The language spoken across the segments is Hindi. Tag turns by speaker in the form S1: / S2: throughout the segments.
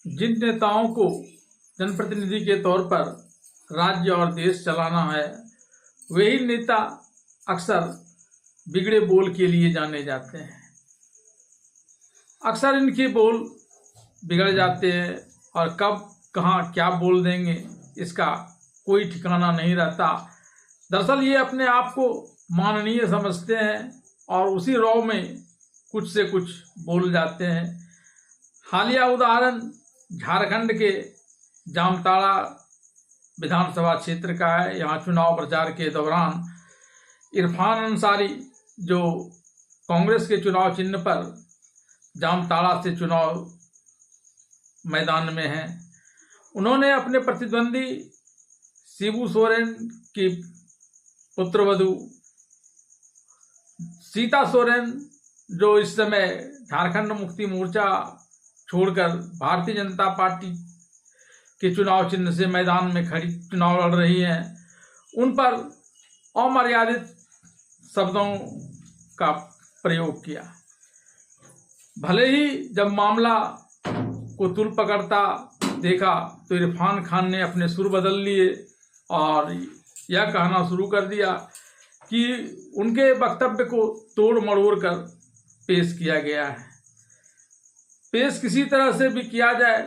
S1: जिन नेताओं को जनप्रतिनिधि के तौर पर राज्य और देश चलाना है, वही नेता अक्सर बिगड़े बोल के लिए जाने जाते हैं। अक्सर इनके बोल बिगड़ जाते हैं और कब कहाँ क्या बोल देंगे इसका कोई ठिकाना नहीं रहता। दरअसल ये अपने आप को माननीय समझते हैं और उसी रौ में कुछ से कुछ बोल जाते हैं। हालिया उदाहरण झारखंड के जामताड़ा विधानसभा क्षेत्र का है। यहाँ चुनाव प्रचार के दौरान इरफान अंसारी, जो कांग्रेस के चुनाव चिन्ह पर जामताड़ा से चुनाव मैदान में हैं, उन्होंने अपने प्रतिद्वंदी शिबू सोरेन की पुत्रवधू सीता सोरेन, जो इस समय झारखंड मुक्ति मोर्चा छोड़कर भारतीय जनता पार्टी के चुनाव चिन्ह से मैदान में खड़ी चुनाव लड़ रही हैं, उन पर अमर्यादित शब्दों का प्रयोग किया। भले ही जब मामला को तुल पकड़ता देखा तो इरफान खान ने अपने सुर बदल लिए और यह कहना शुरू कर दिया कि उनके वक्तव्य को तोड़ मरोड़ कर पेश किया गया है। पेश किसी तरह से भी किया जाए,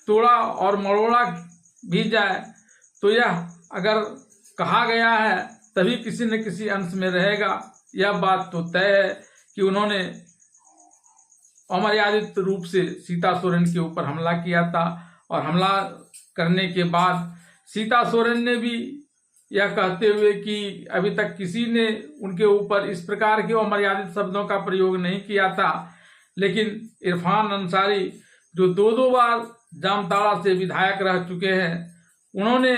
S1: तोड़ा और मरोड़ा भी जाए, तो यह अगर कहा गया है तभी किसी न किसी अंश में रहेगा। यह बात तो तय है कि उन्होंने अमर्यादित रूप से सीता सोरेन के ऊपर हमला किया था और हमला करने के बाद सीता सोरेन ने भी यह कहते हुए कि अभी तक किसी ने उनके ऊपर इस प्रकार के अमर्यादित शब्दों का प्रयोग नहीं किया था, लेकिन इरफान अंसारी जो दो बार जामताड़ा से विधायक रह चुके हैं, उन्होंने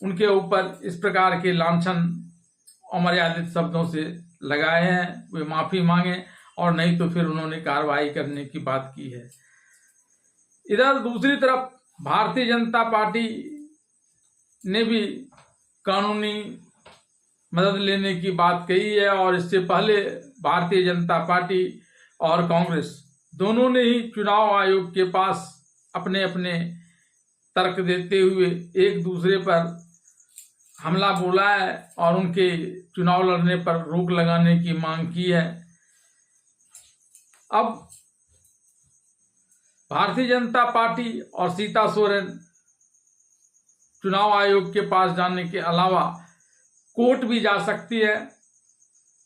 S1: उनके ऊपर इस प्रकार के लांछन अमर्यादित शब्दों से लगाए हैं। वे माफी मांगे और नहीं तो फिर उन्होंने कार्रवाई करने की बात की है। इधर दूसरी तरफ भारतीय जनता पार्टी ने भी कानूनी मदद लेने की बात कही है और इससे पहले भारतीय जनता पार्टी और कांग्रेस दोनों ने ही चुनाव आयोग के पास अपने अपने तर्क देते हुए एक दूसरे पर हमला बोला है और उनके चुनाव लड़ने पर रोक लगाने की मांग की है। अब भारतीय जनता पार्टी और सीता सोरेन चुनाव आयोग के पास जाने के अलावा कोर्ट भी जा सकती है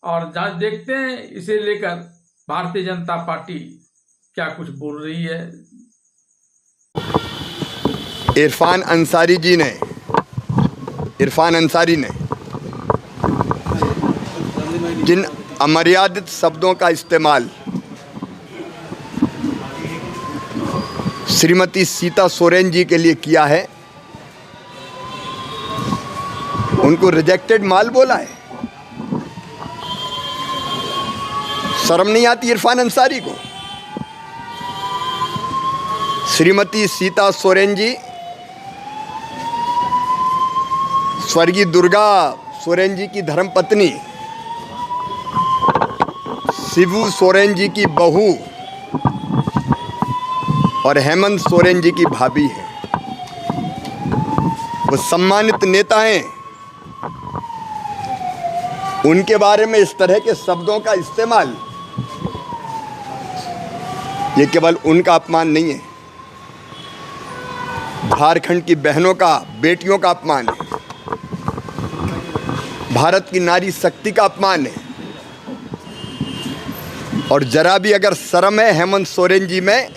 S1: और देखते हैं इसे लेकर भारतीय जनता पार्टी क्या कुछ बोल रही है।
S2: इरफान अंसारी ने जिन अमर्यादित शब्दों का इस्तेमाल श्रीमती सीता सोरेन जी के लिए किया है, उनको रिजेक्टेड माल बोला है। शर्म नहीं आती इरफान अंसारी को? श्रीमती सीता सोरेन जी स्वर्गीय दुर्गा सोरेन जी की धर्मपत्नी, शिबू सोरेन जी की बहू और हेमंत सोरेन जी की भाभी है। वो सम्मानित नेता हैं। उनके बारे में इस तरह के शब्दों का इस्तेमाल ये केवल उनका अपमान नहीं है, झारखंड की बहनों का, बेटियों का अपमान है, भारत की नारी शक्ति का अपमान है। और जरा भी अगर शर्म है हेमंत सोरेन जी में,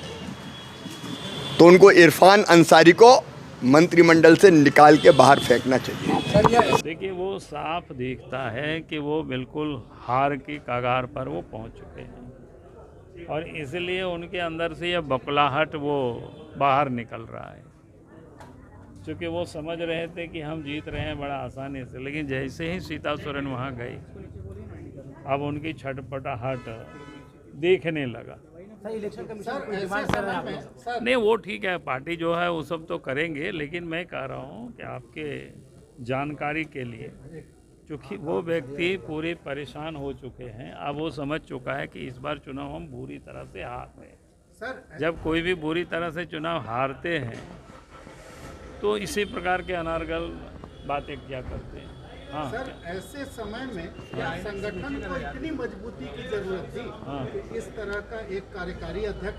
S2: तो उनको इरफान अंसारी को मंत्रिमंडल से निकाल के बाहर फेंकना चाहिए।
S3: देखिए, वो साफ दिखता है कि वो बिल्कुल हार की कगार पर वो पहुंच चुके हैं और इसलिए उनके अंदर से यह बकुलाहट वो बाहर निकल रहा है, क्योंकि वो समझ रहे थे कि हम जीत रहे हैं बड़ा आसानी से, लेकिन जैसे ही सीता सोरेन वहाँ गई, अब उनकी छटपटाहट देखने लगा।
S4: इलेक्शन कमीशन कोई डिमांड कर रहा है आप?
S3: नहीं, वो ठीक है, पार्टी जो है वो सब तो करेंगे, लेकिन मैं कह रहा हूँ कि आपके जानकारी के लिए, क्योंकि वो व्यक्ति पूरे परेशान हो चुके हैं। अब वो समझ चुका है कि इस बार चुनाव हम बुरी तरह से हार गए।
S5: सर
S3: जब कोई भी बुरी तरह से चुनाव हारते हैं तो इसी प्रकार के अनर्गल बातें क्या करते हैं। हाँ,
S5: सर ऐसे समय में क्या संगठन को इतनी मजबूती की जरूरत थी कि इस तरह का एक कार्यकारी अध्यक्ष